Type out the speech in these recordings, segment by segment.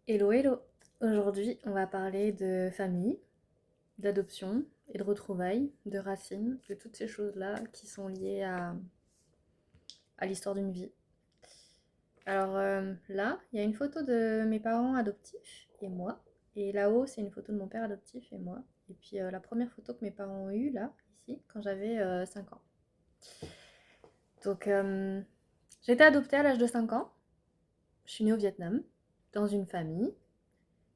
Hello, hello! Aujourd'hui, on va parler de famille, d'adoption et de retrouvailles, de racines, de toutes ces choses-là qui sont liées à l'histoire d'une vie. Alors là, il y a une photo de mes parents adoptifs et moi. Et là-haut, c'est une photo de mon père adoptif et moi. Et puis la première photo que mes parents ont eue, là, ici, quand j'avais 5 ans. Donc, j'ai été adoptée à l'âge de 5 ans. Je suis née au Vietnam, dans une famille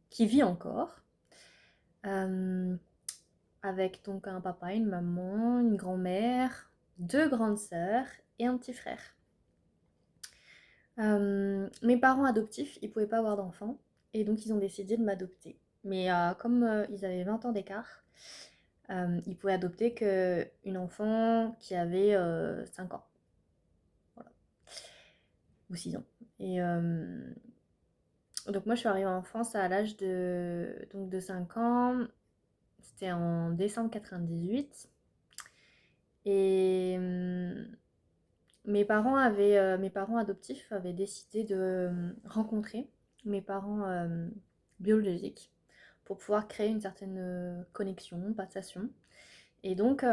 qui vit encore. Euh, avec donc un papa, une maman, une grand-mère, deux grandes sœurs et un petit frère. Mes parents adoptifs, ils pouvaient pas avoir d'enfants et donc ils ont décidé de m'adopter. Mais comme ils avaient 20 ans d'écart, ils pouvaient adopter qu'une enfant qui avait 5 ans, voilà, ou 6 ans. Et donc moi je suis arrivée en France à l'âge de 5 ans, c'était en décembre 98. Et mes parents adoptifs avaient décidé de rencontrer mes parents biologiques pour pouvoir créer une certaine connexion, passation. Et donc,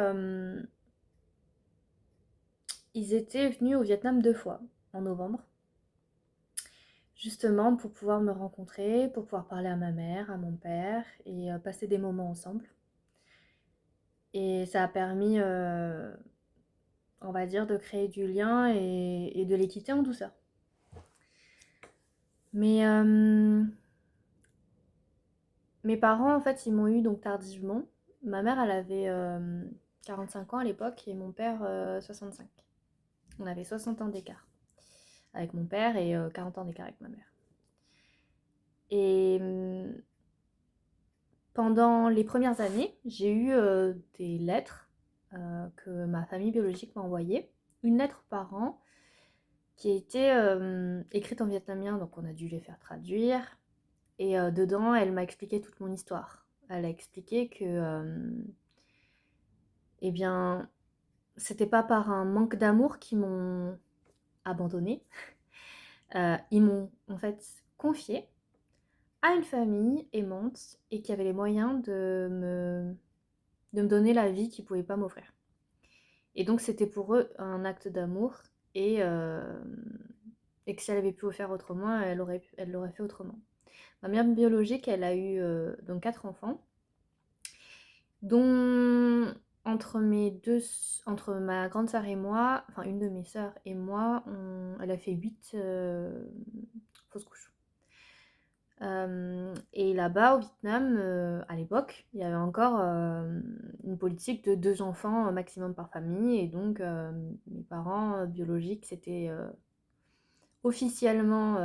ils étaient venus au Vietnam 2 fois en novembre, justement pour pouvoir me rencontrer, pour pouvoir parler à ma mère, à mon père et passer des moments ensemble. Et ça a permis, on va dire, de créer du lien et de les quitter en douceur. Mais mes parents, en fait, ils m'ont eu donc tardivement. Ma mère, elle avait 45 ans à l'époque et mon père 65. On avait 60 ans d'écart avec mon père et 40 ans d'écart avec ma mère. Et pendant les premières années, j'ai eu des lettres que ma famille biologique m'a envoyées. Une lettre par an qui était écrite en vietnamien, donc on a dû les faire traduire. Et dedans, elle m'a expliqué toute mon histoire. Elle a expliqué que eh bien, c'était pas par un manque d'amour qu'ils m'ont abandonnée. Ils m'ont en fait confiée à une famille aimante et qui avait les moyens de me donner la vie qu'ils ne pouvaient pas m'offrir. Et donc c'était pour eux un acte d'amour et, euh, et que si elle avait pu le faire autrement, elle l'aurait fait autrement. Ma mère biologique, elle a eu donc 4 enfants, dont entre ma grande sœur et moi, enfin une de mes sœurs et moi, elle a fait 8 fausses couches. Et là-bas, au Vietnam, à l'époque, il y avait encore une politique de 2 enfants maximum par famille. Et donc, mes parents biologiques s'étaient officiellement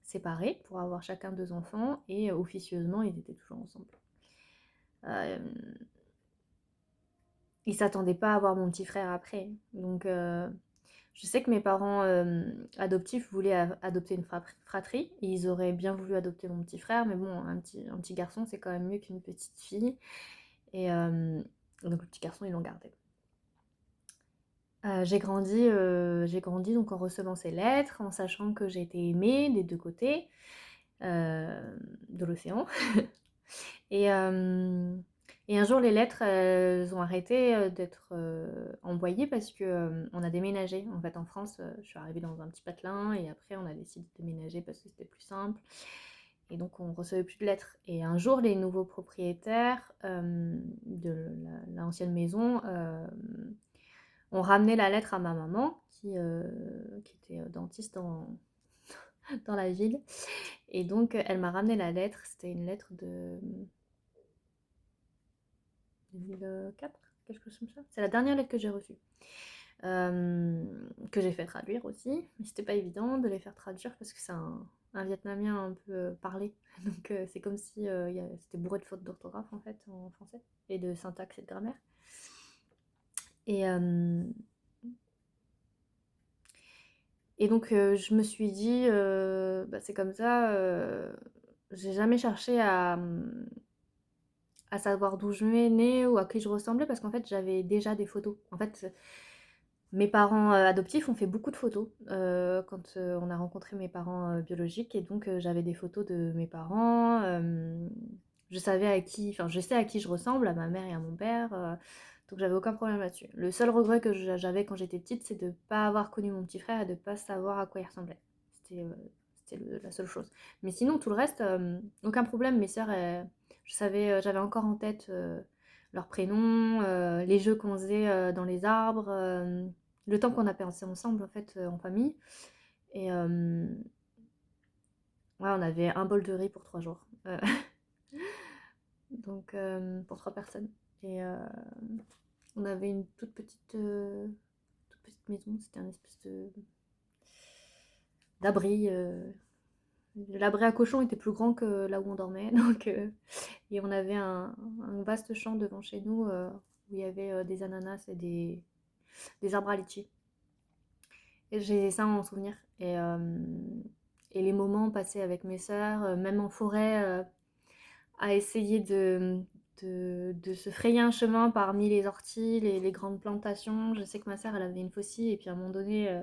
séparés pour avoir chacun 2 enfants. Et officieusement, ils étaient toujours ensemble. Euh, Ils s'attendaient pas à avoir mon petit frère après. Donc, je sais que mes parents adoptifs voulaient adopter une fratrie. Et ils auraient bien voulu adopter mon petit frère, mais bon, un petit garçon, c'est quand même mieux qu'une petite fille. Et donc le petit garçon, ils l'ont gardé. J'ai grandi donc en recevant ces lettres, en sachant que j'ai été aimée des deux côtés de l'océan. Et, et un jour, les lettres, elles ont arrêté d'être envoyées parce que on a déménagé. En fait, en France, je suis arrivée dans un petit patelin et après, on a décidé de déménager parce que c'était plus simple. Et donc, on recevait plus de lettres. Et un jour, les nouveaux propriétaires de l'ancienne maison ont ramené la lettre à ma maman, qui était dentiste dans la ville. Et donc, elle m'a ramené la lettre. C'était une lettre de 2004, quelque chose comme ça. C'est la dernière lettre que j'ai reçue. Que j'ai fait traduire aussi. Mais c'était pas évident de les faire traduire parce que c'est un vietnamien un peu parlé. Donc c'est comme si c'était bourré de fautes d'orthographe en fait en français. Et de syntaxe et de grammaire. Et, et donc je me suis dit, bah, c'est comme ça, j'ai jamais cherché à savoir d'où je venais ou à qui je ressemblais parce qu'en fait j'avais déjà des photos. En fait, Mes parents adoptifs ont fait beaucoup de photos quand on a rencontré mes parents biologiques, et donc j'avais des photos de mes parents. Je savais enfin, je sais à qui je ressemble, à ma mère et à mon père, donc j'avais aucun problème là-dessus. Le seul regret que j'avais quand j'étais petite, c'est de ne pas avoir connu mon petit frère et de ne pas savoir à quoi il ressemblait. C'était la seule chose. Mais sinon, tout le reste, aucun problème. Mes sœurs, je savais, j'avais encore en tête leurs prénoms, les jeux qu'on faisait dans les arbres, le temps qu'on a passé ensemble en fait en famille. Et ouais, on avait un bol de riz pour 3 jours. Donc pour 3 personnes. Et on avait une toute petite maison. C'était un espèce d'abri. L'abri à cochon était plus grand que là où on dormait. Donc, et on avait un vaste champ devant chez nous où il y avait des ananas et des arbres à litchi. Et j'ai ça en souvenir. Et les moments passés avec mes sœurs, même en forêt, à essayer de se frayer un chemin parmi les orties, les grandes plantations. Je sais que ma sœur, elle avait une faucille, et puis à un moment donné,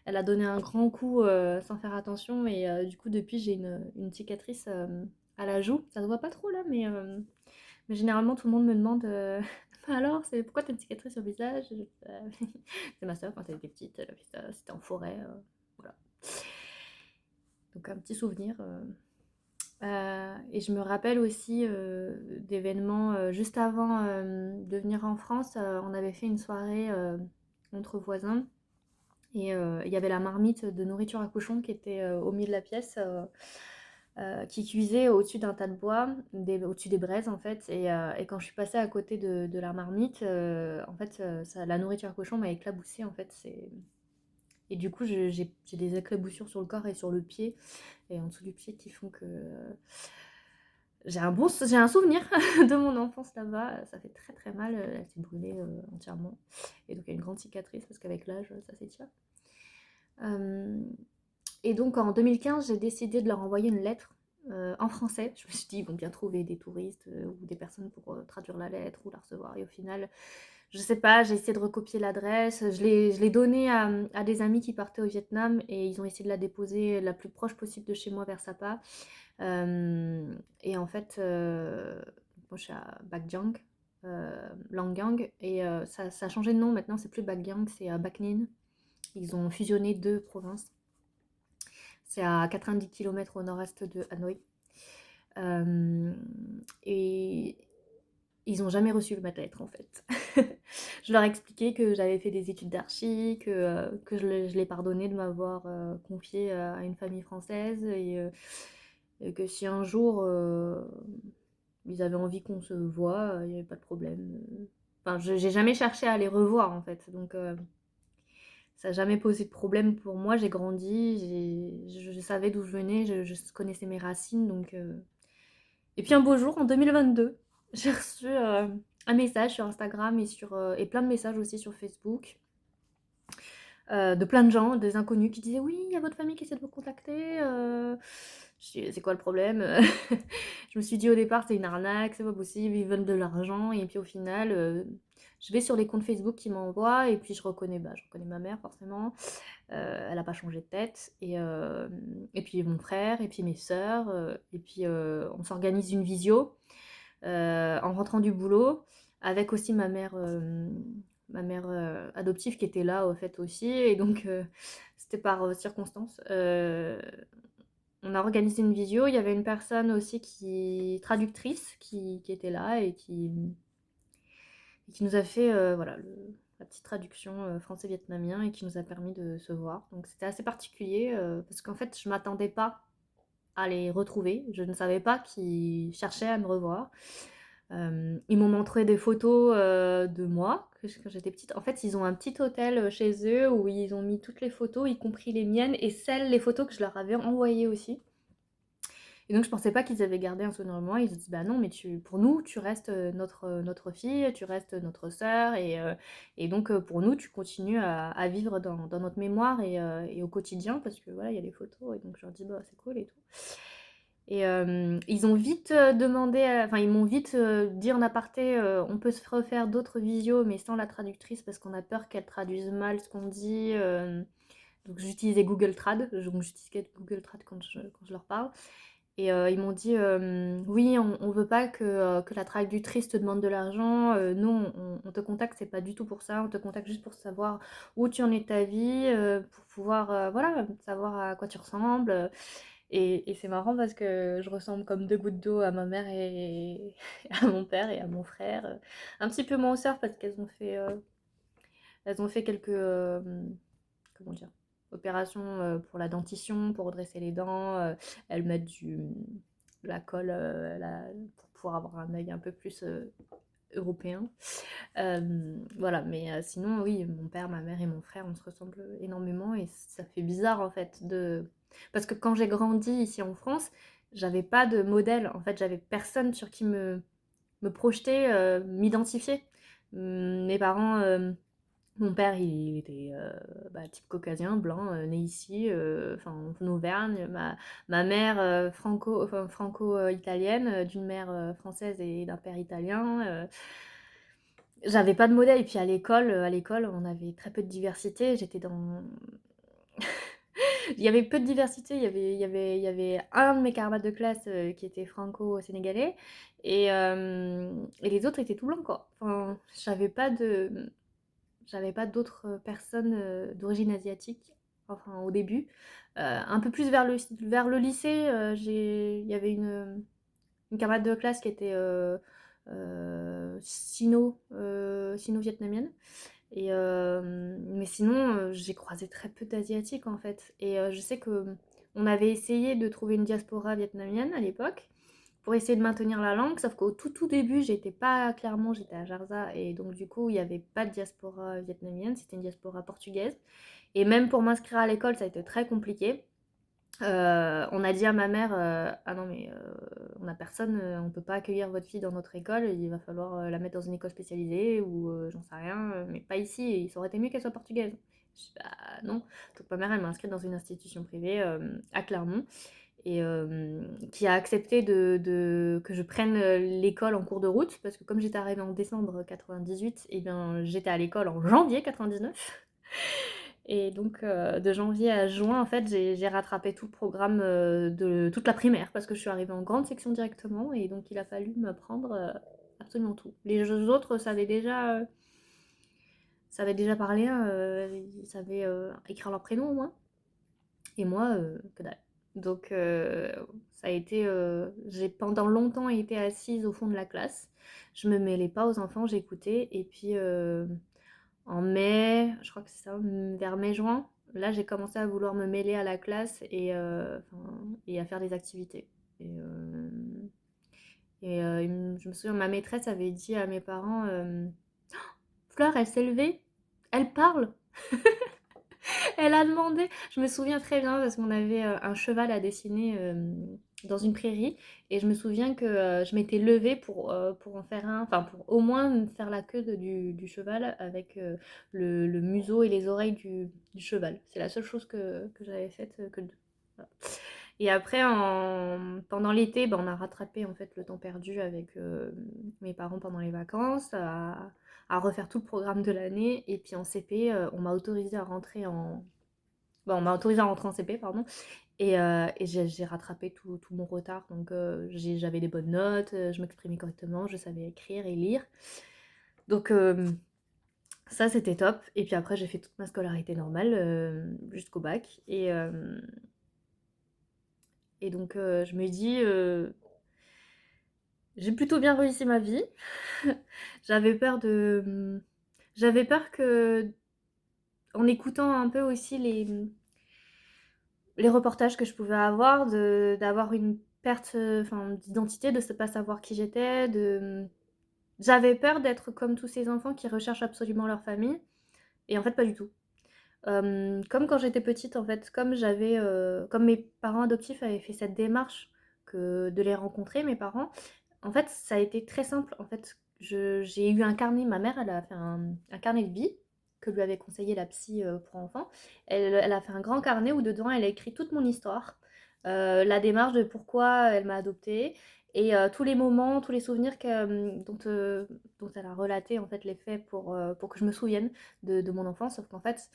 elle a donné un grand coup sans faire attention. Et du coup, depuis, j'ai une cicatrice à la joue. Ça se voit pas trop là, mais généralement, tout le monde me demande alors, pourquoi t'as une cicatrice sur le visage? C'est ma soeur quand elle était petite, elle a fait ça, c'était en forêt. Voilà. Donc, un petit souvenir. Et je me rappelle aussi d'événements juste avant de venir en France. On avait fait une soirée entre voisins. Et il y avait la marmite de nourriture à cochon qui était au milieu de la pièce, qui cuisait au-dessus d'un tas de bois, au-dessus des braises en fait. Et quand je suis passée à côté de la marmite, en fait, la nourriture à cochon m'a éclaboussée en fait. Et du coup, j'ai des éclaboussures sur le corps et sur le pied, et en dessous du pied, qui font que j'ai un souvenir de mon enfance là-bas. Ça fait très très mal, elle s'est brûlée entièrement. Et donc il y a une grande cicatrice parce qu'avec l'âge, ça s'étire. Et donc en 2015, j'ai décidé de leur envoyer une lettre en français. Je me suis dit, ils vont bien trouver des touristes ou des personnes pour traduire la lettre ou la recevoir. Et au final, je sais pas, j'ai essayé de recopier l'adresse. Je l'ai donnée à des amis qui partaient au Vietnam, et ils ont essayé de la déposer la plus proche possible de chez moi, vers Sapa. Et en fait, moi je suis à Bac Giang, Lang Biang, et ça a changé de nom maintenant, c'est plus Bac Giang, c'est Bac Ninh. Ils ont fusionné 2 provinces. C'est à 90 km au nord-est de Hanoï. Et ils n'ont jamais reçu ma lettre en fait. Je leur ai expliqué que j'avais fait des études d'archi, que je l'ai pardonné de m'avoir confiée à une famille française, et que si un jour ils avaient envie qu'on se voit, il n'y avait pas de problème. Enfin, j'ai jamais cherché à les revoir en fait, donc ça n'a jamais posé de problème pour moi. J'ai grandi, je savais d'où je venais, je connaissais mes racines. Donc, Et puis un beau jour, en 2022, j'ai reçu un message sur Instagram et plein de messages aussi sur Facebook, de plein de gens, des inconnus, qui disaient oui, il y a votre famille qui essaie de vous contacter. Je dis, c'est quoi le problème? Je me suis dit au départ, c'est une arnaque, c'est pas possible, ils veulent de l'argent. Et puis au final, je vais sur les comptes Facebook qui m'envoient, et puis je reconnais ma mère forcément. Elle n'a pas changé de tête. Et puis mon frère, et puis mes sœurs. Et puis on s'organise une visio en rentrant du boulot, avec aussi ma mère adoptive qui était là au fait aussi. Et donc c'était par circonstance. On a organisé une visio. Il y avait une personne aussi traductrice qui était là, et qui nous a fait voilà, la petite traduction français-vietnamien, et qui nous a permis de se voir. Donc c'était assez particulier parce qu'en fait je m'attendais pas à les retrouver. Je ne savais pas qu'ils cherchaient à me revoir. Ils m'ont montré des photos de moi quand j'étais petite. En fait, ils ont un petit hôtel chez eux où ils ont mis toutes les photos, y compris les miennes, et les photos que je leur avais envoyées aussi. Et donc je pensais pas qu'ils avaient gardé un souvenir de moi. Ils se disent bah non, mais pour nous tu restes notre fille, tu restes notre sœur, et donc pour nous tu continues à vivre dans notre mémoire et au quotidien, parce que voilà, il y a les photos. Et donc je leur dis bah c'est cool et tout. Et ils ont vite demandé, enfin ils m'ont vite dit en aparté, on peut se refaire d'autres visios, mais sans la traductrice parce qu'on a peur qu'elle traduise mal ce qu'on dit. Donc j'utilisais Google Trad, donc j'utilisais Google Trad quand je leur parle. Et ils m'ont dit oui, on veut pas que la traductrice te demande de l'argent. Nous, on te contacte, c'est pas du tout pour ça. On te contacte juste pour savoir où tu en es de ta vie, pour pouvoir voilà, savoir à quoi tu ressembles. Et c'est marrant parce que je ressemble comme deux gouttes d'eau à ma mère et à mon père et à mon frère. Un petit peu moins aux sœurs parce qu'elles elles ont fait quelques comment dire, opérations pour la dentition, pour redresser les dents. Elles mettent de la colle pour pouvoir avoir un œil un peu plus européen. Voilà, mais sinon, oui, mon père, ma mère et mon frère, on se ressemble énormément et ça fait bizarre en fait parce que quand j'ai grandi ici en France, j'avais pas de modèle. En fait, j'avais personne sur qui me projeter, m'identifier. Mes parents, mon père, il était type caucasien, blanc, né ici, enfin en Auvergne. Ma mère, franco-italienne, d'une mère française et d'un père italien. J'avais pas de modèle. Et puis à l'école, on avait très peu de diversité. J'étais dans. Il y avait peu de diversité. Il y avait un de mes camarades de classe qui était franco-sénégalais. Et les autres étaient tout blancs, quoi. Enfin, j'avais pas d'autres personnes d'origine asiatique, enfin au début. Un peu plus vers le lycée, il y avait une camarade de classe qui était sino-vietnamienne. Mais sinon, j'ai croisé très peu d'asiatiques en fait. Et je sais que on avait essayé de trouver une diaspora vietnamienne à l'époque pour essayer de maintenir la langue, sauf qu'au tout début, j'étais pas à Clermont, j'étais à Jarza, et donc du coup, il n'y avait pas de diaspora vietnamienne, c'était une diaspora portugaise. Et même pour m'inscrire à l'école, ça a été très compliqué. On a dit à ma mère, ah non mais on n'a personne, on peut pas accueillir votre fille dans notre école, il va falloir la mettre dans une école spécialisée ou j'en sais rien, mais pas ici, et ça aurait été mieux qu'elle soit portugaise. Je dis, bah non. Donc ma mère, elle m'a inscrite dans une institution privée à Clermont et qui a accepté que je prenne l'école en cours de route, parce que comme j'étais arrivée en décembre 98, et bien j'étais à l'école en janvier 99. Et donc de janvier à juin, en fait, j'ai rattrapé tout le programme de toute la primaire, parce que je suis arrivée en grande section directement, et donc il a fallu m'apprendre absolument tout. Les autres savaient déjà parler, hein, ils savaient écrire leur prénom au moins. Et moi, que dalle. Donc, ça a été. J'ai pendant longtemps été assise au fond de la classe. Je me mêlais pas aux enfants, j'écoutais. Et puis, en mai, je crois que c'est ça, vers mai-juin, là, j'ai commencé à vouloir me mêler à la classe et à faire des activités. Et, je me souviens, ma maîtresse avait dit à mes parents Fleur, elle s'est levée, elle parle. Elle a demandé, je me souviens très bien parce qu'on avait un cheval à dessiner dans une prairie et je me souviens que je m'étais levée pour en faire un, enfin pour au moins faire la queue du cheval avec le museau et les oreilles du cheval. C'est la seule chose que j'avais faite voilà. Et après, pendant l'été, on a rattrapé en fait le temps perdu avec mes parents pendant les vacances, à refaire tout le programme de l'année. Et puis en CP, on m'a autorisé à rentrer en... on m'a autorisé à rentrer en CP, pardon. Et j'ai rattrapé tout mon retard. Donc j'avais des bonnes notes, je m'exprimais correctement, je savais écrire et lire. Donc ça, c'était top. Et puis après, j'ai fait toute ma scolarité normale jusqu'au bac. Et donc je me dis... j'ai plutôt bien réussi ma vie. J'avais peur de... J'avais peur que, en écoutant un peu aussi les reportages que je pouvais avoir, d'avoir une perte d'identité, de ne pas savoir qui j'étais. J'avais peur d'être comme tous ces enfants qui recherchent absolument leur famille. Et en fait, pas du tout. Comme quand j'étais petite, en fait, comme mes parents adoptifs avaient fait cette démarche de les rencontrer, mes parents, en fait, ça a été très simple. En fait, j'ai eu un carnet. Ma mère, elle a fait un carnet de vie que lui avait conseillé la psy pour enfants. Elle a fait un grand carnet où dedans, elle a écrit toute mon histoire. la démarche de pourquoi elle m'a adoptée et tous les moments, tous les souvenirs dont elle a relaté en fait les faits pour que je me souvienne de mon enfance. Sauf qu'en fait,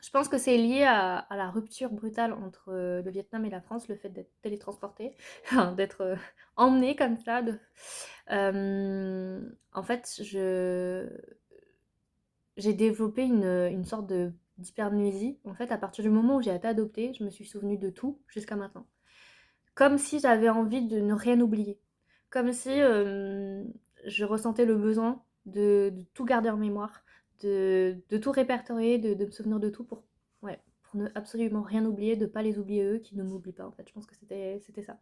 je pense que c'est lié à la rupture brutale entre le Vietnam et la France, le fait d'être télétransporté, d'être emmené comme ça. En fait, j'ai développé une sorte d'hypermnésie. En fait, à partir du moment où j'ai été adoptée, je me suis souvenue de tout jusqu'à maintenant. Comme si j'avais envie de ne rien oublier. Comme si je ressentais le besoin de tout garder en mémoire, de tout répertorier, de me souvenir de tout ouais, pour ne absolument rien oublier, de ne pas les oublier eux, qui ne m'oublient pas en fait. Je pense que c'était ça.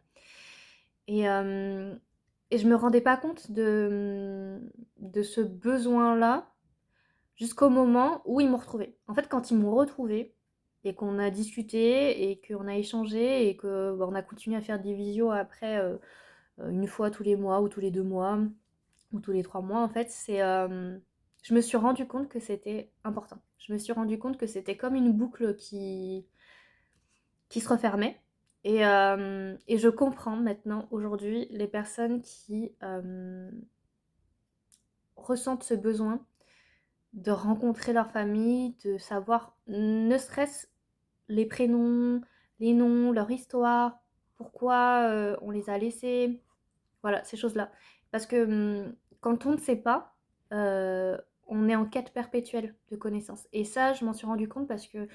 Et, euh, et je me rendais pas compte de ce besoin-là jusqu'au moment où ils m'ont retrouvée. En fait, quand ils m'ont retrouvée et qu'on a discuté et qu'on a échangé et que on a continué à faire des visios après une fois tous les mois ou tous les 2 mois ou tous les 3 mois, en fait, je me suis rendu compte que c'était important. Je me suis rendu compte que c'était comme une boucle qui se refermait. Et je comprends maintenant, aujourd'hui, les personnes qui ressentent ce besoin de rencontrer leur famille, de savoir ne serait-ce les prénoms, les noms, leur histoire, pourquoi on les a laissés, voilà, ces choses-là. Parce que quand on ne sait pas, euh, on est en quête perpétuelle de connaissances. Et ça, je m'en suis rendu compte parce que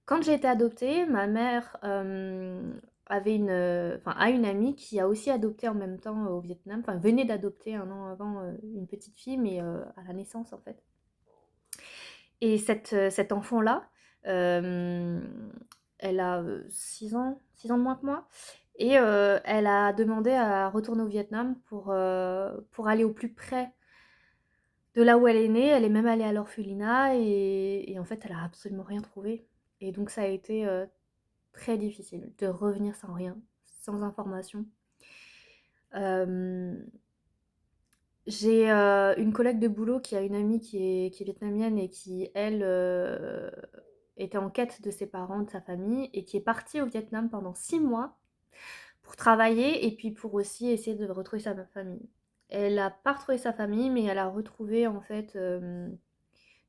quand j'ai été adoptée, ma mère a une amie qui a aussi adopté en même temps au Vietnam, enfin venait d'adopter 1 an avant une petite fille, mais à la naissance en fait. Et cet enfant-là, euh, elle a 6 ans de moins que moi. Et elle a demandé à retourner au Vietnam pour aller au plus près de là où elle est née. Elle est même allée à l'orphelinat et en fait, elle a absolument rien trouvé. Et donc, ça a été très difficile de revenir sans rien, sans information. Euh, j'ai une collègue de boulot qui a une amie qui est vietnamienne et qui, elle, était en quête de ses parents, de sa famille, et qui est partie au Vietnam pendant 6 mois pour travailler et puis pour aussi essayer de retrouver sa famille. Elle n'a pas retrouvé sa famille, mais elle a retrouvé en fait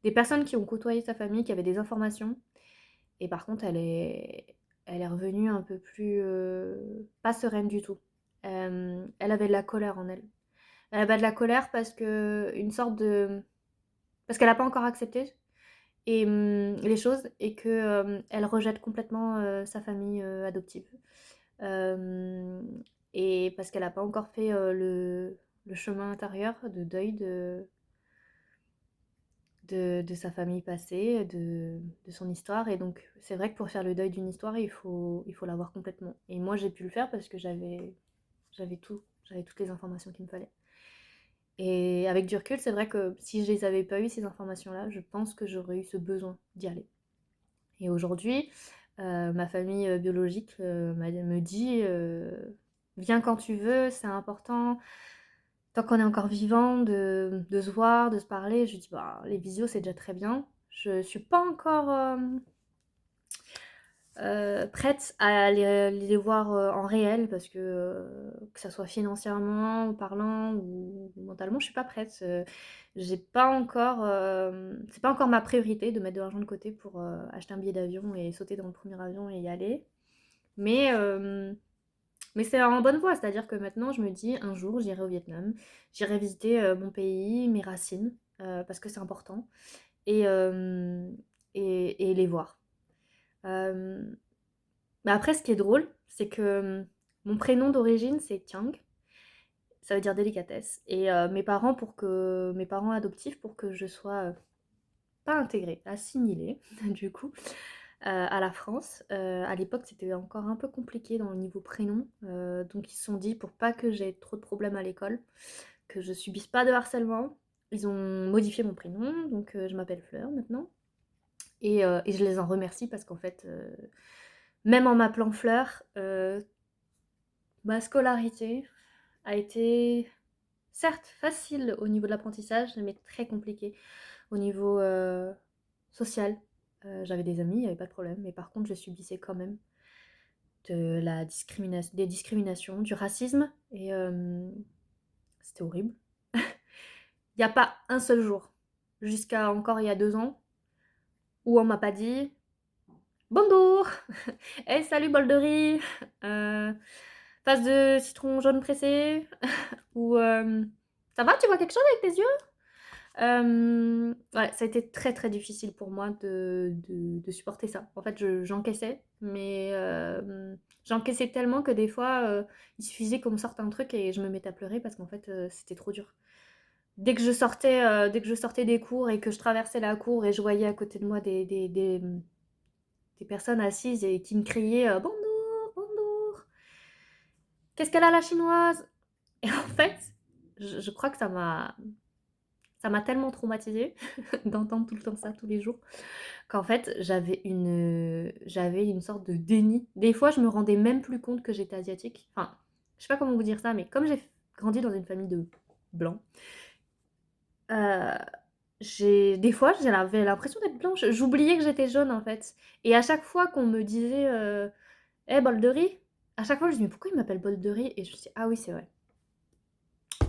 des personnes qui ont côtoyé sa famille, qui avaient des informations. Et par contre, elle est revenue un peu plus pas sereine du tout. Elle avait de la colère en elle. Elle avait de la colère parce que une sorte de parce qu'elle n'a pas encore accepté les choses et que elle rejette complètement sa famille adoptive. Euh, et parce qu'elle n'a pas encore fait le chemin intérieur de deuil de sa famille passée, de son histoire. Et donc, c'est vrai que pour faire le deuil d'une histoire, il faut l'avoir complètement. Et moi, j'ai pu le faire parce que j'avais tout, j'avais toutes les informations qu'il me fallait. Et avec du recul, c'est vrai que si je les avais pas eu, ces informations-là, je pense que j'aurais eu ce besoin d'y aller. Et aujourd'hui, ma famille biologique me dit viens quand tu veux, c'est important. Tant qu'on est encore vivant, de se voir, de se parler. Je dis bah, les visios, c'est déjà très bien. Je suis pas encore prête à les voir en réel parce que ça soit financièrement parlant ou mentalement, je suis pas prête. J'ai pas encore, c'est pas encore ma priorité de mettre de l'argent de côté pour acheter un billet d'avion et sauter dans le premier avion et y aller. Mais, euh, mais c'est en bonne voie, c'est-à-dire que maintenant je me dis un jour j'irai au Vietnam, j'irai visiter mon pays, mes racines, parce que c'est important, et, euh, et les voir. Euh, Mais après, ce qui est drôle, c'est que mon prénom d'origine, c'est Tiang. Ça veut dire délicatesse. Et mes parents adoptifs, pour que je sois pas intégrée, assimilée, du coup, à la France. À l'époque, c'était encore un peu compliqué dans le niveau prénom. Donc, ils se sont dit, pour pas que j'ai trop de problèmes à l'école, que je subisse pas de harcèlement, ils ont modifié mon prénom. Donc, je m'appelle Fleur maintenant. Et je les en remercie parce qu'en fait, même en m'appelant Fleur, ma scolarité a été certes facile au niveau de l'apprentissage, mais très compliquée au niveau social. J'avais des amis, il n'y avait pas de problème, mais par contre, je subissais quand même des discriminations, du racisme, et c'était horrible. Il n'y a pas un seul jour, jusqu'à encore il y a 2 ans, où on m'a pas dit bonjour, hey salut bol de riz, tasse de citron jaune pressé, ou ça va, tu vois quelque chose avec tes yeux? Ouais, ça a été très très difficile pour moi de supporter ça. En fait, j'encaissais, mais j'encaissais tellement que des fois, il suffisait qu'on me sorte un truc et je me mettais à pleurer parce qu'en fait, c'était trop dur. Dès que je sortais des cours et que je traversais la cour et je voyais à côté de moi des personnes assises et qui me criaient bonjour, bonjour, qu'est-ce qu'elle a la chinoise? Et en fait, je crois que ça m'a tellement traumatisée d'entendre tout le temps ça tous les jours qu'en fait j'avais une sorte de déni. Des fois, je me rendais même plus compte que j'étais asiatique. Enfin, je sais pas comment vous dire ça, mais comme j'ai grandi dans une famille de blancs, euh, des fois j'avais l'impression d'être blanche. J'oubliais que j'étais jaune en fait. Et à chaque fois qu'on me disait hey, bol de riz, à chaque fois je me dis mais pourquoi il m'appelle bol de riz? Et je me dis ah oui, c'est vrai,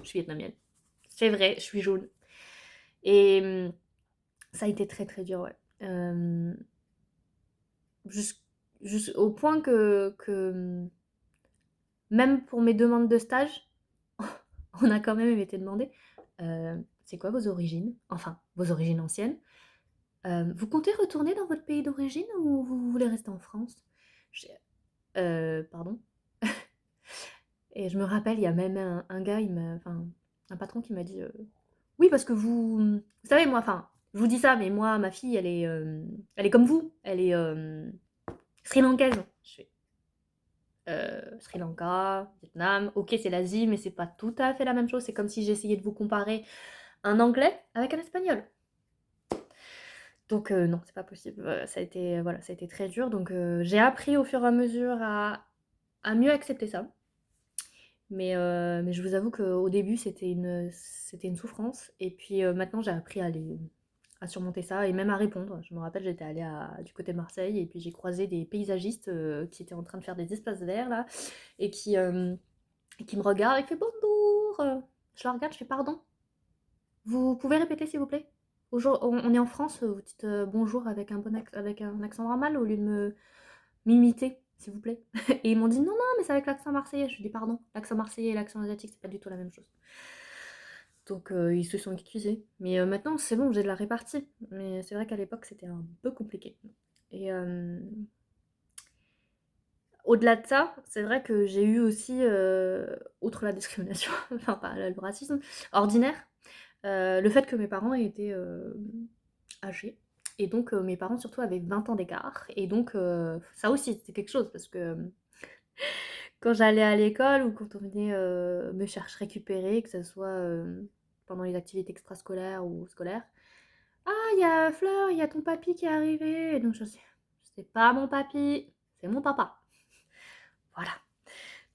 je suis vietnamienne. C'est vrai, je suis jaune. Et ça a été très très dur, ouais. Jus- Au point que même pour mes demandes de stage, on a quand même été demandé c'est quoi vos origines? Enfin, vos origines anciennes. Vous comptez retourner dans votre pays d'origine ou vous voulez rester en France? Je dis, pardon? Et je me rappelle, il y a même un gars, enfin, un patron qui m'a dit oui, parce que vous savez, moi, enfin, je vous dis ça, mais moi, ma fille, elle est comme vous, elle est sri-lankaise. Je fais Sri Lanka, Vietnam, ok, c'est l'Asie, mais c'est pas tout à fait la même chose. C'est comme si j'essayais de vous comparer un anglais avec un espagnol. Donc non, c'est pas possible. Voilà, ça a été très dur. Donc j'ai appris au fur et à mesure à mieux accepter ça. Mais je vous avoue qu'au début, c'était une souffrance. Et puis maintenant, j'ai appris à surmonter ça et même à répondre. Je me rappelle, j'étais allée du côté de Marseille et puis j'ai croisé des paysagistes qui étaient en train de faire des espaces verts là et qui me regardent et qui fait bonjour. Je la regarde, je fais pardon. Vous pouvez répéter s'il vous plaît? On est en France, vous dites bonjour avec avec un accent normal au lieu de m'imiter, s'il vous plaît. Et ils m'ont dit non, non, mais c'est avec l'accent marseillais. Je lui dis pardon, l'accent marseillais et l'accent asiatique, c'est pas du tout la même chose. Donc ils se sont excusés. Mais maintenant, c'est bon, j'ai de la répartie. Mais c'est vrai qu'à l'époque, c'était un peu compliqué. Et au-delà de ça, c'est vrai que j'ai eu aussi, outre la discrimination, enfin pas le racisme, ordinaire, le fait que mes parents étaient âgés. Et donc mes parents surtout avaient 20 ans d'écart. Et donc ça aussi, c'était quelque chose parce que quand j'allais à l'école ou quand on venait me chercher récupérer, que ce soit pendant les activités extrascolaires ou scolaires, ah, il y a Fleur, il y a ton papy qui est arrivé. Et donc je dis, c'est pas mon papy, c'est mon papa. Voilà.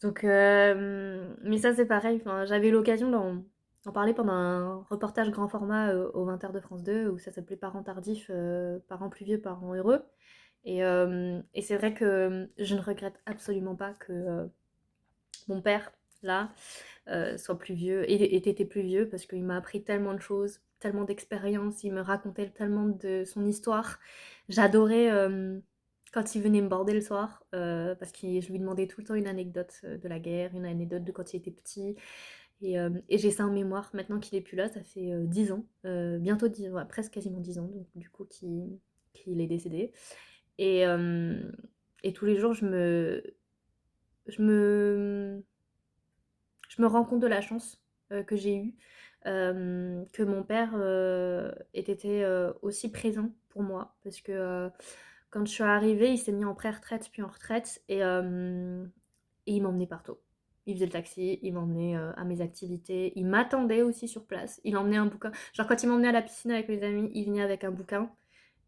Donc, mais ça c'est pareil, enfin, j'avais l'occasion d'en parler pendant un reportage grand format au 20h de France 2 où ça s'appelait Parents tardifs, parents plus vieux, parents heureux. Et c'est vrai que je ne regrette absolument pas que mon père, là, soit plus vieux, ait été plus vieux, parce qu'il m'a appris tellement de choses, tellement d'expériences, il me racontait tellement de son histoire. J'adorais quand il venait me border le soir, parce que je lui demandais tout le temps une anecdote de la guerre, une anecdote de quand il était petit. Et j'ai ça en mémoire. Maintenant qu'il est plus là, ça fait 10 ans, bientôt 10 ans, ouais, presque quasiment 10 ans, donc du coup, qu'il est décédé. Et, euh, et tous les jours, je me, je me rends compte de la chance que j'ai eue, que mon père ait été aussi présent pour moi. Parce que quand je suis arrivée, il s'est mis en pré-retraite puis en retraite et il m'emmenait partout. Il faisait le taxi, il m'emmenait à mes activités, il m'attendait aussi sur place. Il emmenait un bouquin. Genre quand il m'emmenait à la piscine avec mes amis, il venait avec un bouquin.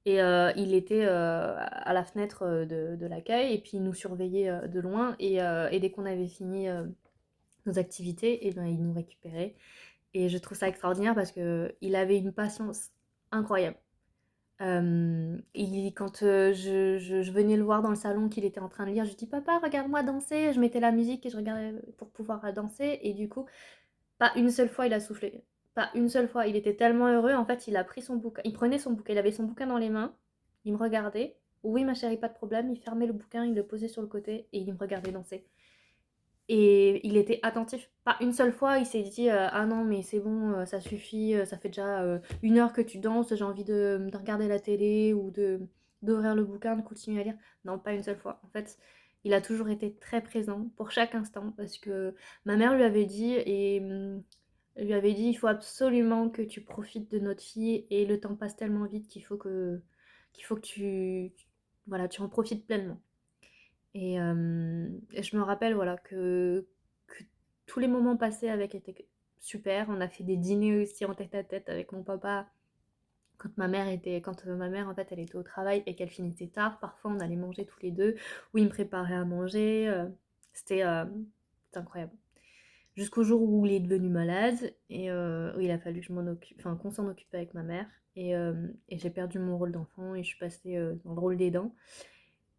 Et il était à la fenêtre de l'accueil et puis il nous surveillait de loin. Et dès qu'on avait fini nos activités, et ben, il nous récupérait. Et je trouve ça extraordinaire parce qu'il avait une patience incroyable. Quand je venais le voir dans le salon qu'il était en train de lire, je lui dis papa, regarde-moi danser. Je mettais la musique et je regardais pour pouvoir danser. Et du coup, pas une seule fois il a soufflé. Pas une seule fois. Il était tellement heureux. En fait, il a pris son bouquin. Il prenait son bouquin. Il avait son bouquin dans les mains. Il me regardait. Oui, ma chérie, pas de problème. Il fermait le bouquin, il le posait sur le côté et il me regardait danser. Et il était attentif. Pas une seule fois, il s'est dit ah non, mais c'est bon, ça suffit, ça fait déjà 1 heure que tu danses, j'ai envie de regarder la télé ou d'ouvrir le bouquin, de continuer à lire. Non, pas une seule fois. En fait, il a toujours été très présent pour chaque instant parce que ma mère lui avait dit lui avait dit il faut absolument que tu profites de notre fille et le temps passe tellement vite qu'il faut que voilà, tu en profites pleinement. Et je me rappelle voilà, que tous les moments passés avec étaient super. On a fait des dîners aussi en tête à tête avec mon papa. Quand ma mère en fait elle était au travail et qu'elle finissait tard, parfois on allait manger tous les deux, ou il me préparait à manger. C'était c'était incroyable. Jusqu'au jour où il est devenu malade et où il a fallu que je m'en occupe, enfin qu'on s'en occupe avec ma mère. Et j'ai perdu mon rôle d'enfant et je suis passée dans le rôle d'aidant.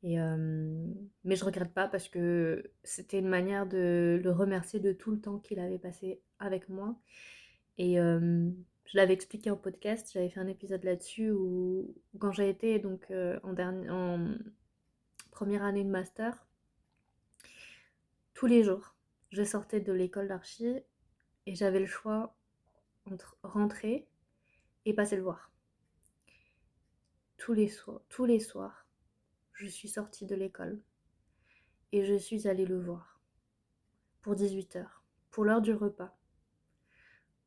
Mais je regrette pas parce que c'était une manière de le remercier de tout le temps qu'il avait passé avec moi. Et je l'avais expliqué en podcast, j'avais fait un épisode là-dessus où quand j'ai été donc en première année de master, tous les jours, je sortais de l'école d'archi et j'avais le choix entre rentrer et passer le voir. Tous les soirs, je suis sortie de l'école et je suis allée le voir pour 18 heures, pour l'heure du repas,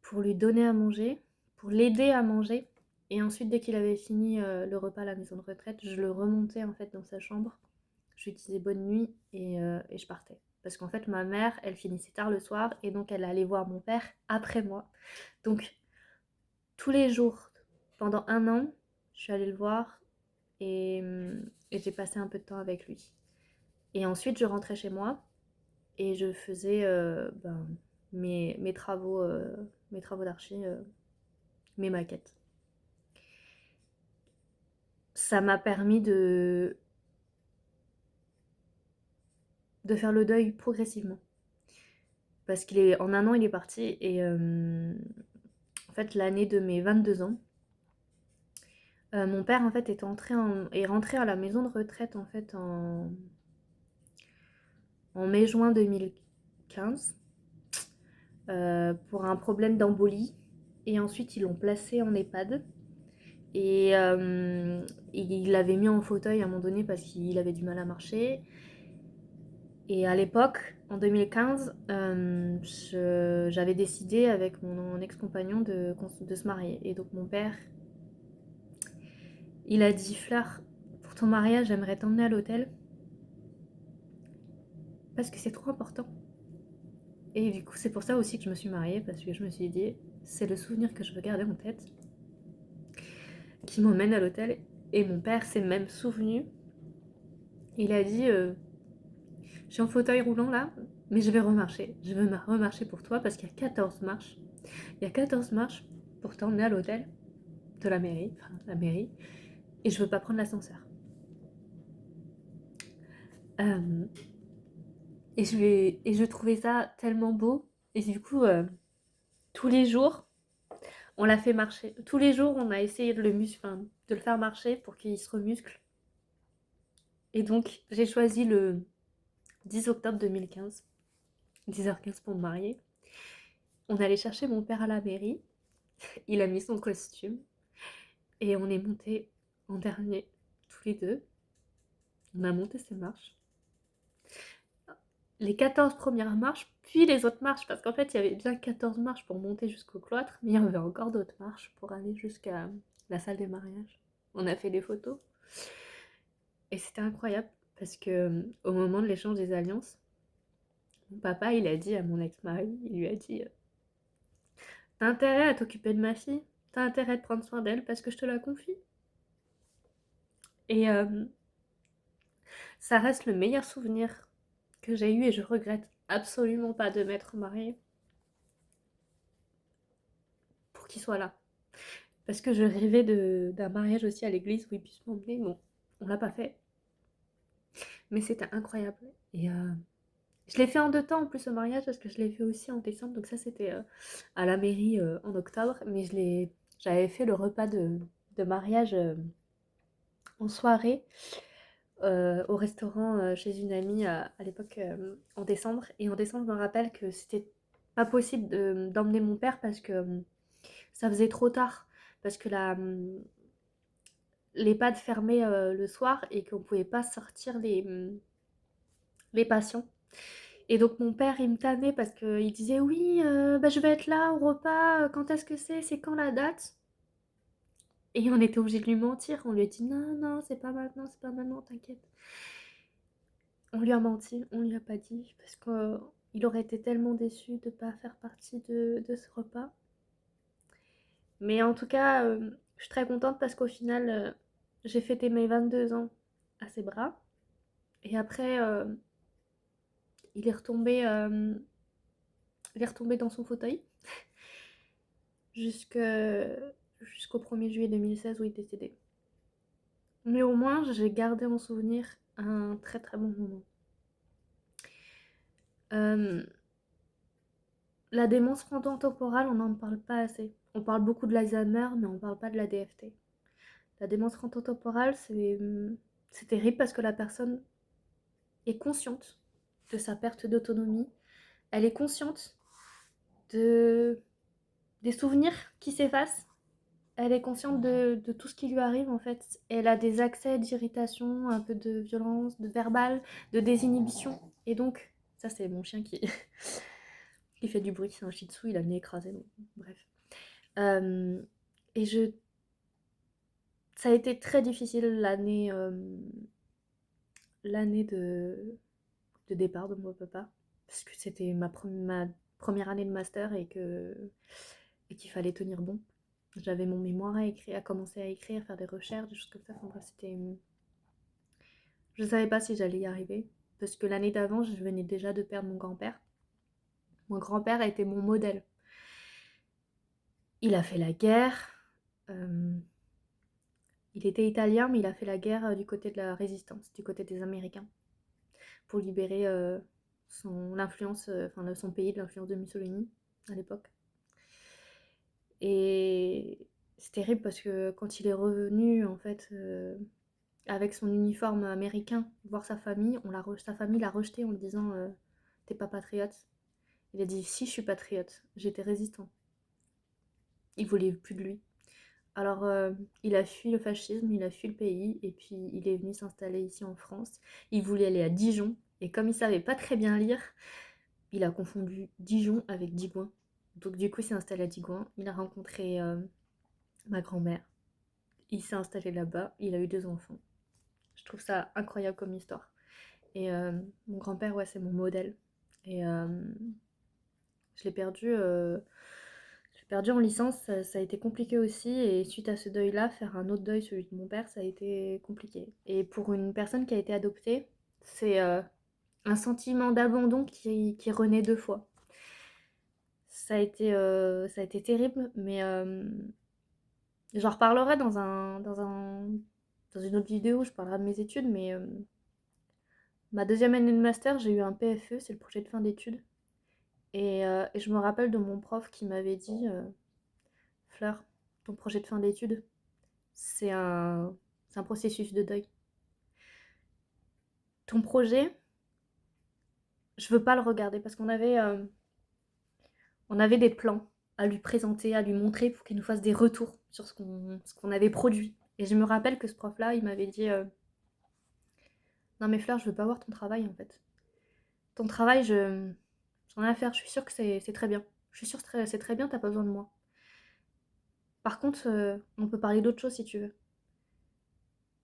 pour lui donner à manger, pour l'aider à manger. Et ensuite, dès qu'il avait fini le repas à la maison de retraite, je le remontais en fait dans sa chambre. Je lui disais bonne nuit et je partais. Parce qu'en fait, ma mère, elle finissait tard le soir et donc elle allait voir mon père après moi. Donc, tous les jours, pendant 1 an, je suis allée le voir et, et j'ai passé un peu de temps avec lui. Et ensuite, je rentrais chez moi et je faisais mes travaux d'archi, mes maquettes. Ça m'a permis de faire le deuil progressivement. Parce qu'en 1 an, il est parti et en fait, l'année de mes 22 ans, mon père en fait est rentré à la maison de retraite en fait en mai-juin 2015 pour un problème d'embolie. Et ensuite, ils l'ont placé en EHPAD. Et il l'avait mis en fauteuil à un moment donné parce qu'il avait du mal à marcher. Et à l'époque, en 2015, j'avais décidé avec mon ex-compagnon de se marier. Et donc mon père, il a dit Fleur, pour ton mariage, j'aimerais t'emmener à l'hôtel parce que c'est trop important. Et du coup, c'est pour ça aussi que je me suis mariée, parce que je me suis dit, c'est le souvenir que je veux garder en tête, qui m'emmène à l'hôtel. Et mon père s'est même souvenu. Il a dit je suis en fauteuil roulant là, mais je vais remarcher. Je vais remarcher pour toi parce qu'il y a 14 marches. Il y a 14 marches pour t'emmener à l'hôtel de la mairie, enfin la mairie, et je veux pas prendre l'ascenseur. Euh, et je trouvais ça tellement beau. Et du coup, tous les jours, on l'a fait marcher. Tous les jours, on a essayé de le faire marcher pour qu'il se remuscle. Et donc, j'ai choisi le 10 octobre 2015, 10h15 pour me marier. On allait chercher mon père à la mairie. Il a mis son costume. Et on est monté en dernier, tous les deux. On a monté ces marches. Les 14 premières marches, puis les autres marches, parce qu'en fait, il y avait bien 14 marches pour monter jusqu'au cloître, mais il y avait encore d'autres marches pour aller jusqu'à la salle des mariages. On a fait des photos. Et c'était incroyable, parce que au moment de l'échange des alliances, mon papa, il a dit à mon ex-mari, il lui a dit t'as intérêt à t'occuper de ma fille, t'as intérêt de prendre soin d'elle parce que je te la confie. Et ça reste le meilleur souvenir que j'ai eu et je regrette absolument pas de m'être mariée pour qu'il soit là. Parce que je rêvais d'un mariage aussi à l'église où ils puissent m'emmener. Bon, on l'a pas fait, mais c'était incroyable. Et je l'ai fait en 2 temps en plus ce mariage parce que je l'ai fait aussi en décembre. Donc ça c'était à la mairie en octobre, mais j'avais fait le repas de mariage en soirée au restaurant chez une amie à l'époque en décembre. Et en décembre, je me rappelle que c'était pas possible d'emmener mon père parce que ça faisait trop tard. Parce que l'EHPAD fermait le soir et qu'on pouvait pas sortir les patients. Et donc mon père, il me tannait parce qu'il disait oui, bah, je vais être là au repas, quand est-ce que c'est quand la date? Et on était obligé de lui mentir, on lui a dit non, non, c'est pas maintenant, t'inquiète. On lui a menti, on lui a pas dit, parce qu'il aurait été tellement déçu de pas faire partie de ce repas. Mais en tout cas, je suis très contente parce qu'au final, j'ai fêté mes 22 ans à ses bras. Et après, il est retombé, euh, il est retombé dans son fauteuil jusque- jusqu'au 1er juillet 2016 où il est décédé. Mais au moins, j'ai gardé en souvenir un très très bon moment. Euh, la démence frontotemporale, on n'en parle pas assez. On parle beaucoup de l'Alzheimer, mais on ne parle pas de la DFT. La démence frontotemporale, c'est terrible parce que la personne est consciente de sa perte d'autonomie. Elle est consciente de, des souvenirs qui s'effacent. Elle est consciente de tout ce qui lui arrive en fait. Elle a des accès d'irritation, un peu de violence, de verbal, de désinhibition. Et donc, ça c'est mon chien qui fait du bruit, c'est un shih tzu, il a le nez écrasé, donc bref. Euh, et ça a été très difficile l'année de départ de mon papa, parce que c'était ma première année de master et qu'il fallait tenir bon. J'avais mon mémoire à écrire, à commencer à écrire, à faire des recherches, des choses comme ça. Enfin bref, je savais pas si j'allais y arriver, parce que l'année d'avant, je venais déjà de perdre mon grand-père. Mon grand-père a été mon modèle. Il a fait la guerre. euh, il était italien, mais il a fait la guerre du côté de la résistance, du côté des Américains, pour libérer son pays de l'influence de Mussolini à l'époque. Et c'est terrible parce que quand il est revenu, en fait, avec son uniforme américain, voir sa famille, sa famille l'a rejeté en lui disant t'es pas patriote. Il a dit si, je suis patriote, j'étais résistant. Il voulait plus de lui. Alors, il a fui le fascisme, il a fui le pays, et puis il est venu s'installer ici en France. Il voulait aller à Dijon, et comme il savait pas très bien lire, il a confondu Dijon avec Digoin. Donc du coup, il s'est installé à Digoin. Il a rencontré ma grand-mère. Il s'est installé là-bas. Il a eu 2 enfants. Je trouve ça incroyable comme histoire. Et mon grand-père, ouais, c'est mon modèle. Et je l'ai perdu. Je l'ai perdu en licence. Ça a été compliqué aussi. Et suite à ce deuil-là, faire un autre deuil, celui de mon père, ça a été compliqué. Et pour une personne qui a été adoptée, c'est un sentiment d'abandon qui renaît 2 fois. Ça a été terrible, mais j'en reparlerai dans une autre vidéo, je parlerai de mes études, mais ma deuxième année de master, j'ai eu un PFE, c'est le projet de fin d'études. Et je me rappelle de mon prof qui m'avait dit Fleur, ton projet de fin d'études, c'est c'est un processus de deuil. Ton projet, je veux pas le regarder parce on avait des plans à lui présenter, à lui montrer pour qu'il nous fasse des retours sur ce qu'on avait produit. Et je me rappelle que ce prof-là, il m'avait dit non mais Fleur, je veux pas voir ton travail en fait. Ton travail, j'en ai à faire, je suis sûre que c'est très bien. Je suis sûre que c'est très bien, t'as pas besoin de moi. Par contre, on peut parler d'autre chose si tu veux.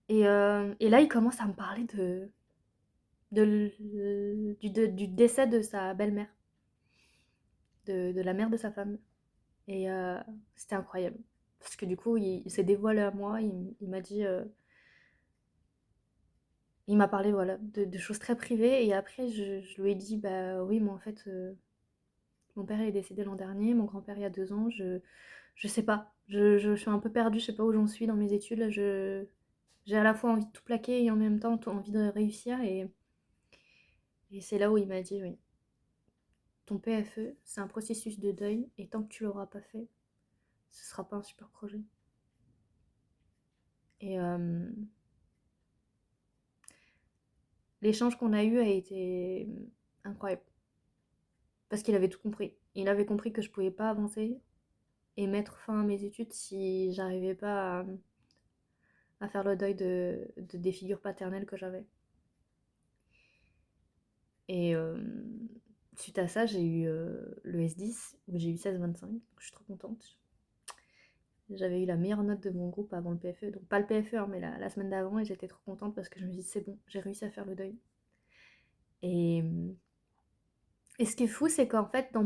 Et là, il commence à me parler du décès de sa belle-mère, de la mère de sa femme. Et c'était incroyable. Parce que du coup, il s'est dévoilé à moi, il m'a dit, il m'a parlé voilà, de choses très privées. Et après, je lui ai dit, bah oui, moi en fait, mon père est décédé l'an dernier, mon grand-père il y a 2 ans, je sais pas. Je suis un peu perdue, je sais pas où j'en suis dans mes études. Là, j'ai à la fois envie de tout plaquer et en même temps envie de réussir. Et c'est là où il m'a dit, oui, ton PFE, c'est un processus de deuil et tant que tu l'auras pas fait, ce sera pas un super projet. Et l'échange qu'on a eu a été incroyable. Parce qu'il avait tout compris. Il avait compris que je pouvais pas avancer et mettre fin à mes études si j'arrivais pas à faire le deuil des figures paternelles que j'avais. Et suite à ça, j'ai eu le S10 où j'ai eu 16,25. Je suis trop contente. J'avais eu la meilleure note de mon groupe avant le PFE. Donc pas le PFE, hein, mais la semaine d'avant. Et j'étais trop contente parce que je me dis c'est bon, j'ai réussi à faire le deuil. Et, et ce qui est fou, c'est qu'en fait, pour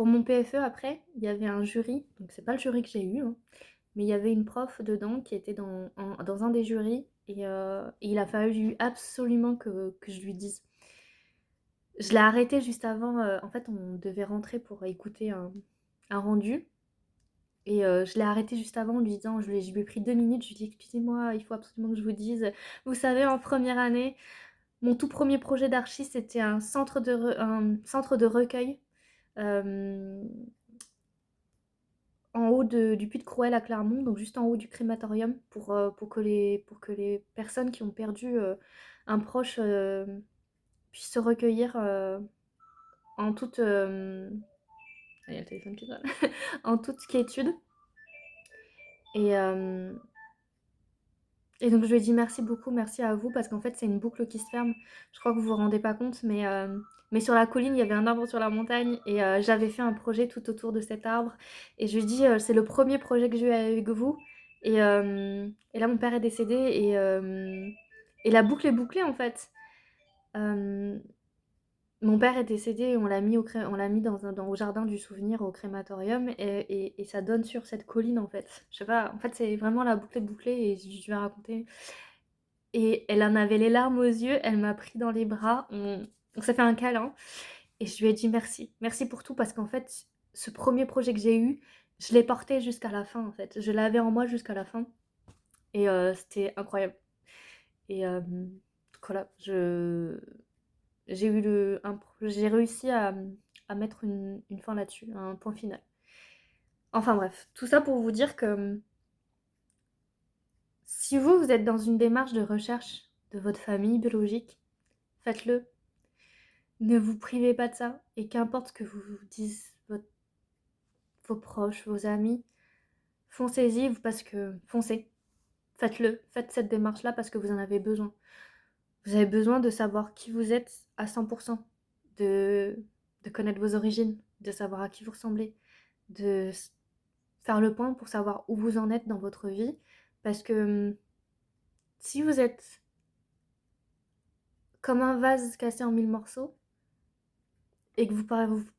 mon PFE après, il y avait un jury. Donc c'est pas le jury que j'ai eu, hein, mais il y avait une prof dedans qui était dans un des jurys. Et il a fallu absolument que je lui dise. Je l'ai arrêté juste avant. En fait, on devait rentrer pour écouter un rendu. Et je l'ai arrêté juste avant en lui disant, je lui ai pris 2 minutes, je lui ai dit, excusez-moi, il faut absolument que je vous dise. Vous savez, en première année, mon tout premier projet d'archi, c'était un centre de recueil euh, en haut du Puy de Crouël à Clermont, donc juste en haut du crématorium, pour que les personnes qui ont perdu un proche puissent se recueillir en toute... il y a le téléphone qui sonne. En toute quiétude. Et, euh, et donc je lui ai dit merci beaucoup, merci à vous, parce qu'en fait c'est une boucle qui se ferme. Je crois que vous vous rendez pas compte, mais sur la colline, il y avait un arbre sur la montagne, et j'avais fait un projet tout autour de cet arbre. Et je lui ai dit, c'est le premier projet que j'ai eu avec vous. Et là, mon père est décédé, et la boucle est bouclée en fait. Euh, Mon père est décédé et on l'a mis au jardin du souvenir au crématorium et ça donne sur cette colline en fait. Je sais pas, en fait c'est vraiment la boucle est bouclée et je vais raconter. Et elle en avait les larmes aux yeux, elle m'a pris dans les bras, on s'est fait un câlin et je lui ai dit merci. Merci pour tout parce qu'en fait ce premier projet que j'ai eu, je l'ai porté jusqu'à la fin en fait. Je l'avais en moi jusqu'à la fin et c'était incroyable. Et voilà, j'ai réussi à mettre une fin là-dessus, un point final. Enfin bref, tout ça pour vous dire que si vous êtes dans une démarche de recherche de votre famille biologique, faites-le. Ne vous privez pas de ça. Et qu'importe ce que vous disent vos proches, vos amis, foncez-y parce que foncez. Faites-le. Faites cette démarche-là parce que vous en avez besoin. Vous avez besoin de savoir qui vous êtes à 100%, de, de connaître vos origines, de savoir à qui vous ressemblez, de faire le point pour savoir où vous en êtes dans votre vie. Parce que si vous êtes comme un vase cassé en 1000 morceaux et que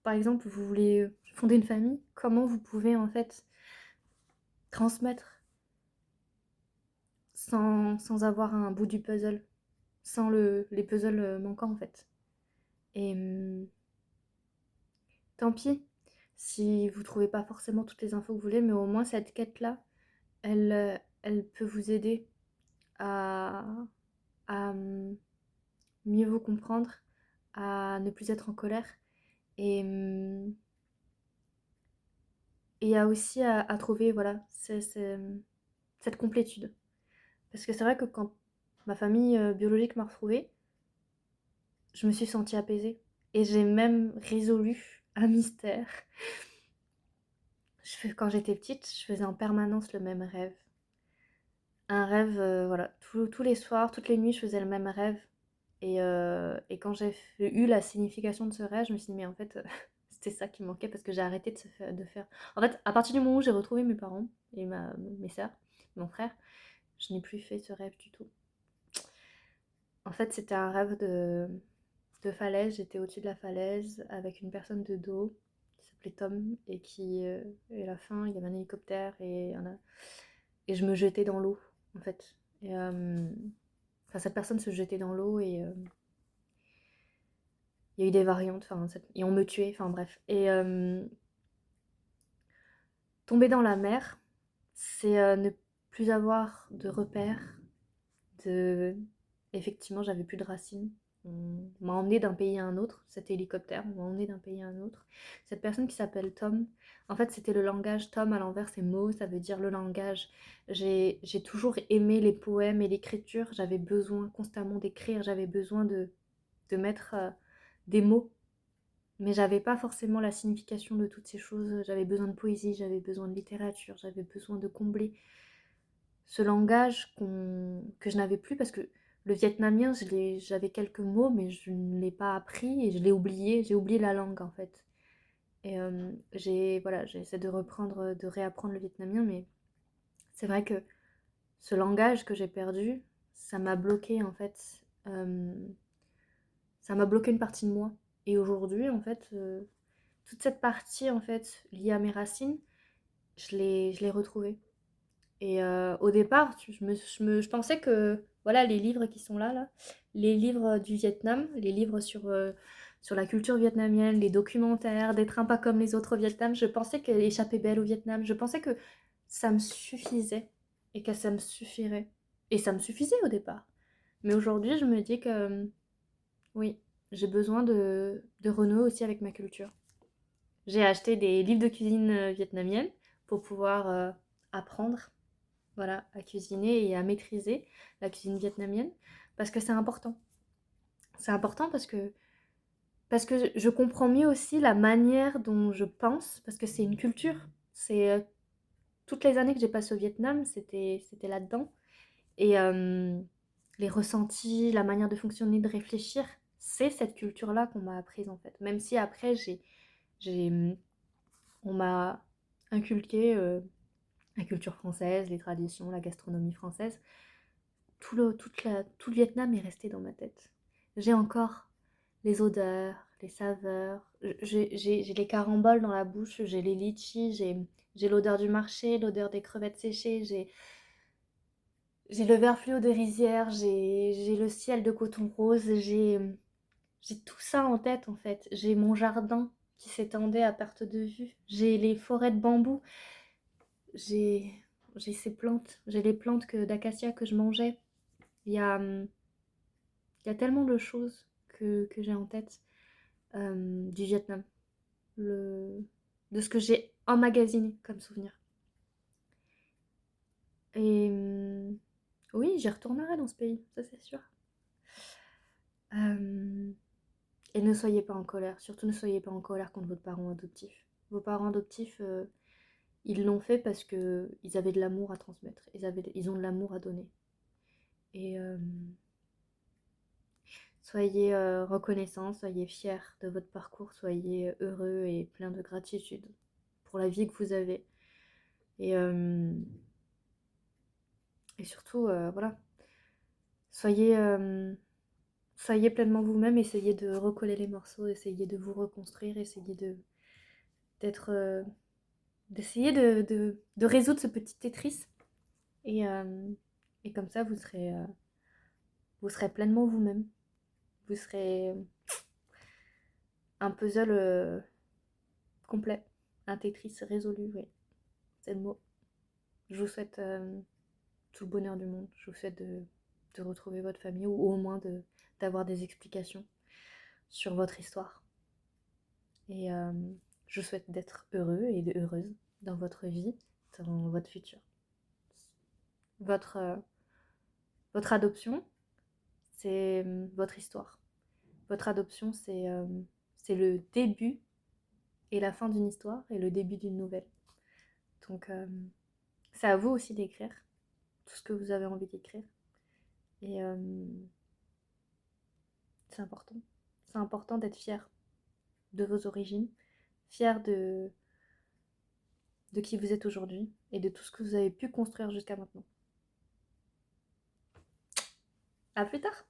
par exemple, vous voulez fonder une famille, comment vous pouvez en fait transmettre sans avoir un bout du puzzle, sans les puzzles manquants en fait. Et tant pis si vous trouvez pas forcément toutes les infos que vous voulez, mais au moins cette quête-là, elle peut vous aider à, à mieux vous comprendre, à ne plus être en colère et, et à aussi à trouver voilà, cette complétude. Parce que c'est vrai que quand ma famille biologique m'a retrouvée, je me suis sentie apaisée. Et j'ai même résolu un mystère. Quand j'étais petite, je faisais en permanence le même rêve. Un rêve, voilà, tous les soirs, toutes les nuits, je faisais le même rêve. Et quand j'ai eu la signification de ce rêve, je me suis dit, mais en fait, c'était ça qui manquait parce que j'ai arrêté de faire. En fait, à partir du moment où j'ai retrouvé mes parents et mes sœurs, mon frère, je n'ai plus fait ce rêve du tout. En fait, c'était un rêve de falaise. J'étais au-dessus de la falaise avec une personne de dos qui s'appelait Tom et à la fin, il y avait un hélicoptère et je me jetais dans l'eau, en fait. Enfin, cette personne se jetait dans l'eau et il y a eu des variantes, et on me tuait, enfin bref. tomber dans la mer, c'est ne plus avoir de repères, de... Effectivement, j'avais plus de racines. On m'a emmené d'un pays à un autre, cet hélicoptère, on m'a emmené d'un pays à un autre. Cette personne qui s'appelle Tom, en fait, c'était le langage. Tom, à l'envers, c'est mot, ça veut dire le langage. J'ai toujours aimé les poèmes et l'écriture. J'avais besoin constamment d'écrire, j'avais besoin de mettre des mots. Mais j'avais pas forcément la signification de toutes ces choses. J'avais besoin de poésie, j'avais besoin de littérature, j'avais besoin de combler ce langage que je n'avais plus parce que le vietnamien, j'avais quelques mots, mais je ne l'ai pas appris et je l'ai oublié. J'ai oublié la langue en fait. Et voilà, j'essaie de reprendre, de réapprendre le vietnamien, mais c'est vrai que ce langage que j'ai perdu, ça m'a bloqué en fait. Ça m'a bloqué une partie de moi. Et aujourd'hui, en fait, toute cette partie en fait liée à mes racines, je l'ai retrouvée. Et au départ, je pensais que voilà, les livres qui sont là, les livres du Vietnam, les livres sur la culture vietnamienne, les documentaires, des trains pas comme les autres au Vietnam, je pensais que l'échappée belle au Vietnam, je pensais que ça me suffisait et que ça me suffirait. Et ça me suffisait au départ. Mais aujourd'hui, je me dis que oui, j'ai besoin de renouer aussi avec ma culture. J'ai acheté des livres de cuisine vietnamienne pour pouvoir apprendre, voilà, à cuisiner et à maîtriser la cuisine vietnamienne parce que c'est important. C'est important parce que je comprends mieux aussi la manière dont je pense parce que c'est une culture. C'est toutes les années que j'ai passées au Vietnam, c'était là-dedans et les ressentis, la manière de fonctionner, de réfléchir, c'est cette culture-là qu'on m'a apprise en fait. Même si après j'ai on m'a inculqué la culture française, les traditions, la gastronomie française. Tout le Vietnam est resté dans ma tête. J'ai encore les odeurs, les saveurs, j'ai les caramboles dans la bouche, j'ai les litchis, j'ai l'odeur du marché, l'odeur des crevettes séchées, j'ai le vert fluo de rizière, j'ai le ciel de coton rose, j'ai tout ça en tête en fait. J'ai mon jardin qui s'étendait à perte de vue, j'ai les forêts de bambou, j'ai j'ai ces plantes, j'ai les plantes d'acacia que je mangeais. Il y a, il y a tellement de choses que j'ai en tête du Vietnam, le, de ce que j'ai emmagasiné comme souvenir. Et oui, j'y retournerai dans ce pays, ça c'est sûr. Euh, et ne soyez pas en colère, surtout ne soyez pas en colère contre votre parent adoptif. Vos parents adoptifs, ils l'ont fait parce qu'ils avaient de l'amour à transmettre, ils ont de l'amour à donner. Et soyez reconnaissants, soyez fiers de votre parcours, soyez heureux et plein de gratitude pour la vie que vous avez. Et, euh, et surtout, voilà, soyez, soyez pleinement vous-même, essayez de recoller les morceaux, essayez de vous reconstruire, essayez d'être, d'essayer de résoudre ce petit Tetris. Et, euh, et comme ça, vous serez pleinement vous-même. Vous serez un puzzle complet, un Tetris résolu, oui, c'est le mot. Je vous souhaite tout le bonheur du monde. Je vous souhaite de retrouver votre famille ou au moins d'avoir des explications sur votre histoire. Et je vous souhaite d'être heureux et heureuse dans votre vie, dans votre futur. Votre, votre adoption, c'est votre histoire. Votre adoption, c'est le début et la fin d'une histoire et le début d'une nouvelle. Donc, c'est à vous aussi d'écrire tout ce que vous avez envie d'écrire. Et c'est important. C'est important d'être fier de vos origines, fier de qui vous êtes aujourd'hui et de tout ce que vous avez pu construire jusqu'à maintenant. À plus tard!